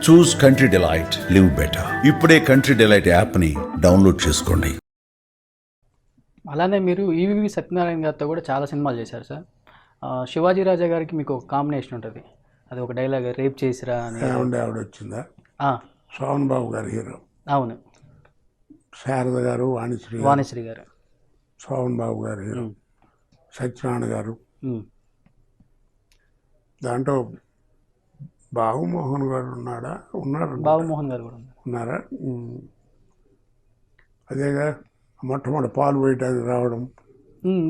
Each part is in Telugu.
చూస్ కంట్రీ డిలైట్, లివ్ బెటర్. ఇప్పుడే కంట్రీ డిలైట్ యాప్ని డౌన్లోడ్ చేసుకోండి. అలానే మీరు ఈవీవి సత్యనారాయణ గారితో కూడా చాలా సినిమాలు చేశారు సార్. శివాజీ రాజా గారికి మీకు ఒక కాంబినేషన్ ఉంటుంది, అది ఒక డైలాగ్, రేప్ చేసిరా అని. ఆవిడ వచ్చిందా? సోమన్ బాబు గారు హీరో. అవును. శారద గారు, వాణిశ్రీ గారు, సోమన్ బాబు గారు హీరో, సత్యనారాయణ గారు. దాంట్లో బాబుమోహన్ గారు ఉన్నారు. బాబుమోహన్ గారు కూడా ఉన్నారా? అదేగా మొట్టమొదటి పాలు పోయటానికి రావడం.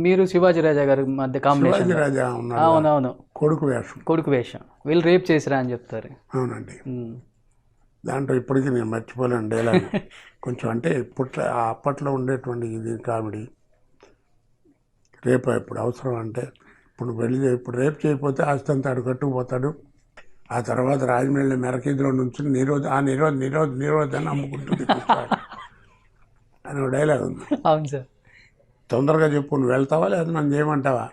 మీరు శివాజీ రాజా గారి మధ్య కాంబినేషన్. శివాజీ రాజా ఉన్నారు. అవునవును. కొడుకు వేషం. వీళ్ళు రేప్ చేసిరా అని చెప్తారు. అవునండి. దాంట్లో ఇప్పటికీ నేను మర్చిపోలేను డైలాగ్. కొంచెం అంటే అప్పట్లో ఉండేటువంటి ఇది కామెడీ. రేపు ఇప్పుడు అవసరం అంటే ఇప్పుడు రేపు చేయకపోతే ఆస్తి అంతా ఆడు కట్టుకుపోతాడు. ఆ తర్వాత రాజమండ్రి మెరకీదిలో నుంచి నిరోధ్ అని అమ్ముకుంటుంది అని ఒక డైలాగ్ ఉంది. అవును సార్. తొందరగా చెప్పు, నువ్వు వెళ్తావా లేదా నన్ను చేయమంటావా?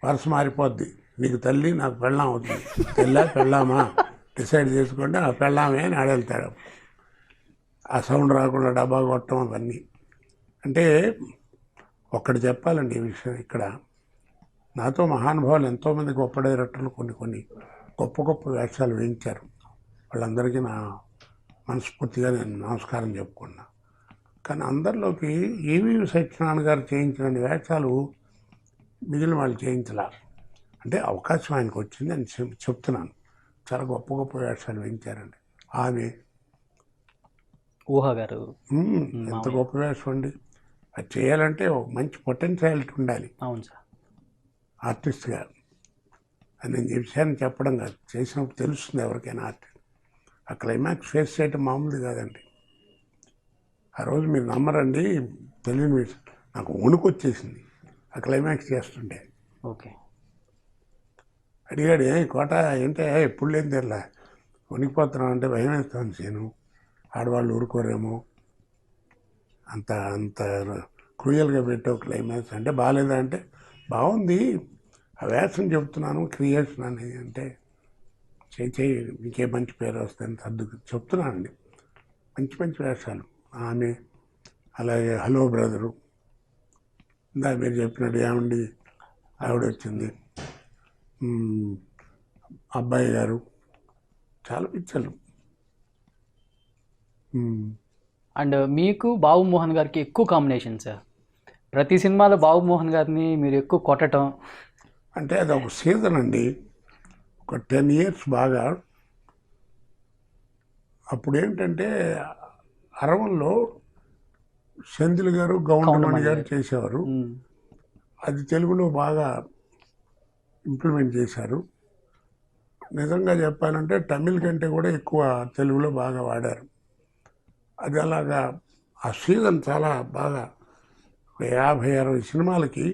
వరుస మారిపోద్ది. నీకు తల్లి, నాకు పెళ్ళాం అవుతుంది. పెళ్ళామా డిసైడ్ చేసుకోండి, ఆ పెళ్ళామే అని ఆడెళ్తాడు. ఆ సౌండ్ రాకుండా డబ్బా కొట్టడం అవన్నీ. అంటే ఒక్కటి చెప్పాలండి ఈ విషయం. ఇక్కడ నాతో మహానుభావులు ఎంతోమంది గొప్ప డైరెక్టర్లు కొన్ని గొప్ప వేషాలు వేయించారు. వాళ్ళందరికీ నా మనస్ఫూర్తిగా నేను నమస్కారం చెప్పుకున్నా. కానీ అందరిలోకి ఈవీవి సత్యనారాయణ గారు చేయించిన వేషాలు మిగిలిన వాళ్ళు చేయించలా. అంటే అవకాశం ఆయనకు వచ్చింది అని చెప్తున్నాను. చాలా గొప్ప వేషాలు వేయించారండి. ఆమె ఊహ గారు ఎంత గొప్ప వేషం అండి. అది చేయాలంటే ఒక మంచి పొటెన్షియాలిటీ ఉండాలి. అవును సార్. ఆర్టిస్ట్గా అని నేను విషయాన్ని చెప్పడం కాదు, చేసినప్పుడు తెలుస్తుంది ఎవరికైనా ఆర్టిస్ట్. ఆ క్లైమాక్స్ ఫేస్ చేయటం మామూలు కాదండి. ఆ రోజు మీరు నమ్మరండి, తెలియని విషయం, నాకు వణుకొచ్చేసింది ఆ క్లైమాక్స్ చేస్తుంటే. ఓకే. అడిగాడు, కోట ఏంటే ఎప్పుడు లేని తెరలా వణికిపోతున్నావు అంటే, భయం వేస్తాను నేను, ఆడవాళ్ళు ఊరుకోరేమో, అంత క్రూయల్గా పెట్టావు క్లైమాక్స్ అంటే. బాగాలేదా అంటే, బాగుంది, ఆ వేషం చెప్తున్నాను, క్రియేషన్ అనేది అంటే, చేయి ఇంకే మంచి పేరు వస్తుందని చెప్తున్నానండి. మంచి వేషాలు. ఆమె అలాగే హలో బ్రదరు, ఇందా మీరు చెప్పినట్టు ఏమండి ఆవిడ వచ్చింది, అబ్బాయి గారు, చాలా పిక్చర్లు. అండ్ మీకు బాబుమోహన్ గారికి ఎక్కువ కాంబినేషన్ సార్. ప్రతి సినిమాలో బాబుమోహన్ గారిని మీరు ఎక్కువ కొట్టడం అంటే అది ఒక సీజన్ అండి. ఒక 10 years బాగా. అప్పుడు ఏంటంటే అరవంలో సెంధిల్ గారు, గౌండమణి గారు చేసేవారు. అది తెలుగులో బాగా ఇంప్లిమెంట్ చేశారు. నిజంగా చెప్పాలంటే తమిళ్ కంటే కూడా ఎక్కువ తెలుగులో బాగా వాడారు. అది అలాగా ఆ సీజన్ చాలా బాగా 50-60 సినిమాలకి,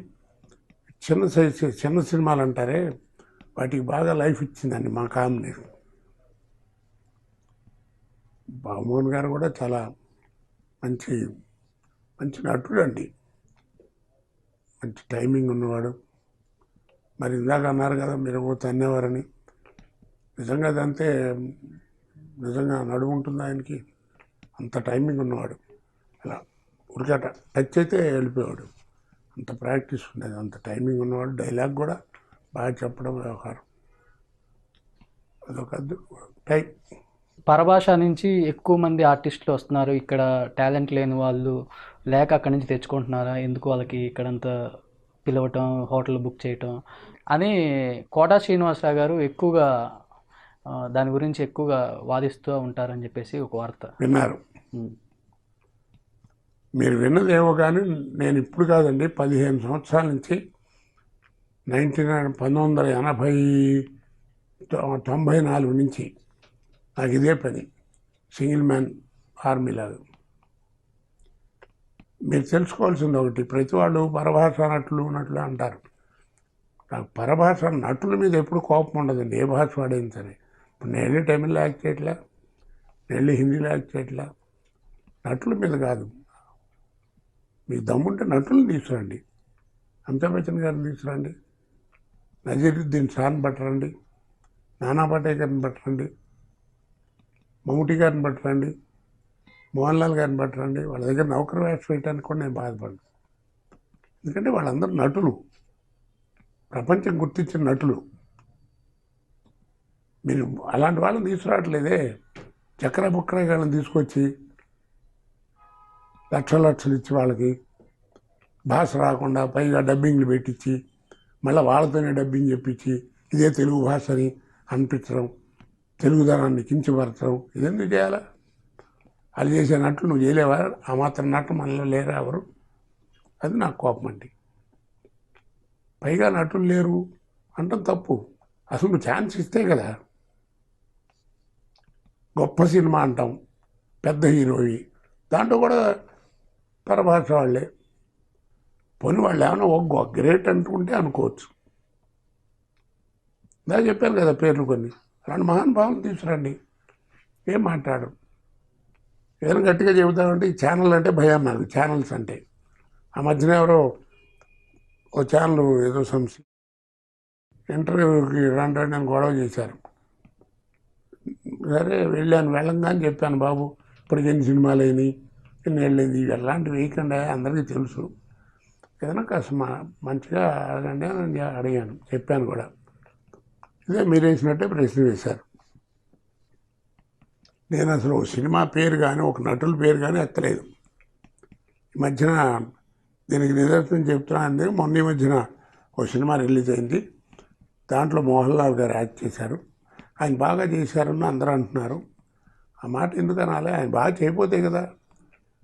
చిన్న సినిమాలు అంటారే వాటికి బాగా లైఫ్ ఇచ్చిందండి మా కాంబినేషన్. బాబుమోహన్ గారు కూడా చాలా మంచి నటుడు అండి, మంచి టైమింగ్ ఉన్నవాడు. మరి ఇందాక అన్నారు కదా మీరు తన్నేవారని, నిజంగా అదంతే, నిజంగా నడుము ఉంటుంది ఆయనకి, అంత టైమింగ్ ఉన్నవాడు. అలా ఉరికట టచ్ అయితే వెళ్ళిపోయాడు, అంత ప్రాక్టీస్ ఉండేది, అంత టైమింగ్ ఉన్నవాడు. డైలాగ్ కూడా బాగా చెప్పడం, వ్యవహారం, అదొక టైం. పరభాష నుంచి ఎక్కువ మంది ఆర్టిస్టులు వస్తున్నారు, ఇక్కడ టాలెంట్ లేని వాళ్ళు లేక అక్కడి నుంచి తెచ్చుకుంటున్నారా, ఎందుకు వాళ్ళకి ఇక్కడంతా పిలవటం, హోటల్ బుక్ చేయటం అని కోటా శ్రీనివాసరావు గారు ఎక్కువగా దాని గురించి ఎక్కువగా వాదిస్తూ ఉంటారని చెప్పేసి ఒక వార్త విన్నారు. మీరు విన్నదేమో కానీ నేను ఇప్పుడు కాదండి, 15 సంవత్సరాల నుంచి 1994 నుంచి నాకు ఇదే పని, సింగిల్ మ్యాన్ ఆర్మీ లాగా. మీరు తెలుసుకోవాల్సింది ఒకటి, ప్రతి వాళ్ళు పరభాష నటులు అంటారు. నాకు పరభాష నటుల మీద ఎప్పుడు కోపం ఉండదండి, ఏ భాష వాడైనా సరే. ఇప్పుడు నేను తమిళ్లో యాక్ట్ చేయట్లా, నేను హిందీలో యాక్ట్ చేయట్లా, నటుల మీద కాదు. మీకు దమ్ముంటే నటులను తీసుకురండి, అమితాబ్ బచ్చన్ గారిని తీసుకురండి, నజీరుద్దీన్ షాన్ పట్టరండి, నానా పటేకర్ని పట్టరండి, మమ్ముటి గారిని పట్టరండి, మోహన్ లాల్ గారిని పట్టరండి, వాళ్ళ దగ్గర నౌకర్ వేషం వేయడానికి కూడా నేను బాధపడను. ఎందుకంటే వాళ్ళందరూ నటులు, ప్రపంచం గుర్తించిన నటులు. మీరు అలాంటి వాళ్ళని తీసుకురావట్లేదే. చక్ర బుక్ర వాళ్ళని తీసుకొచ్చి లక్షలు ఇచ్చి వాళ్ళకి భాష రాకుండా పైగా డబ్బింగ్లు పెట్టించి మళ్ళీ వాళ్ళతోనే డబ్బింగ్ చెప్పించి ఇదే తెలుగు భాషని అనిపించడం, తెలుగుదనాన్ని కించపరచడం, ఇదెందుకు చేయాలా? వాళ్ళు చేసే నట్లు నువ్వు చేయలేవా? ఆ మాత్రం నటు మనలో లేరా ఎవరు? అది నాకు కోపం అండి. పైగా నటులు లేరు అంటాం తప్పు. అసలు నువ్వు ఛాన్స్ ఇస్తే కదా. గొప్ప సినిమా అంటాం, పెద్ద హీరోయి, దాంట్లో కూడా పరభాష వాళ్ళే. పోనీ వాళ్ళు ఏమైనా ఒక గ్రేట్ అనుకుంటే అనుకోవచ్చు. దా చెప్పాను కదా పేర్లు కొన్ని. అలాంటి మహానుభావులు తీసుకురండి, ఏం మాట్లాడు. ఏదైనా గట్టిగా చెబుతామంటే ఈ ఛానల్ అంటే భయం నాకు, ఛానల్స్ అంటే. ఆ మధ్యన ఎవరో ఓ ఛానల్ ఏదో ఇంటర్వ్యూకి రండి అని గొడవ చేశారు. సరే వెళ్ళంగా అని చెప్పాను, బాబు ఇప్పటికి ఎన్ని సినిమాలు అయినాయి, ఎన్ని వెళ్ళింది, ఎలాంటివి వేయకుండా అందరికీ తెలుసు, ఏదైనా కాస్త మంచిగా అడగండి అని అడిగాను, చెప్పాను కూడా. ఇదే మీరు వేసినట్టే ప్రశ్న వేశారు. నేను అసలు ఒక సినిమా పేరు కానీ ఒక నటుల పేరు కానీ ఎత్తలేదు. ఈ మధ్యన దీనికి నిదర్శనం చెప్తున్నా అంటే, మొన్న ఈ మధ్యన ఒక సినిమా రిలీజ్ అయింది, దాంట్లో మోహన్ లాల్ గారు యాక్ట్ చేశారు. ఆయన బాగా చేశారని అందరూ అంటున్నారు. ఆ మాట ఎందుకు అనాలి? ఆయన బాగా చేయకపోతే కదా.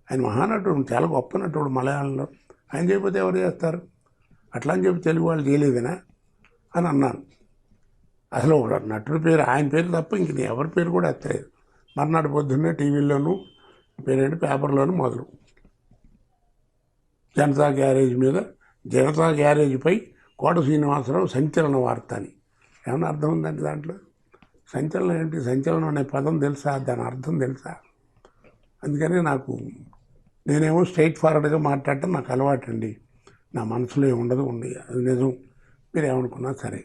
ఆయన మహానటుడు, చాలా గొప్ప నటుడు మలయాళంలో. ఆయన చేయకపోతే ఎవరు చేస్తారు? అట్లా అని చెప్పి తెలుగు వాళ్ళు చేయలేదనా అని అన్నాను. అసలు ఒక నటుడి పేరు, ఆయన పేరు తప్ప ఇంక ఎవరి పేరు కూడా ఎత్తలేదు. మర్నాడు పొద్దున్నే టీవీల్లోనూ పేరేంటి పేపర్లోనూ మొదలు. జనతా గ్యారేజ్ మీద, జనతా గ్యారేజ్పై కోట శ్రీనివాసరావు సంచలన వార్త అని. ఏమైనా అర్థం ఉందండి దాంట్లో? సంచలనం ఏంటి? సంచలనం అనే పదం తెలుసా? దాని అర్థం తెలుసా? అందుకని నేనేమో స్ట్రైట్ ఫార్వర్డ్గా మాట్లాడటం నాకు అలవాటండి. నా మనసులో ఉండదు, అది నిజం. మీరు ఏమనుకున్నా సరే.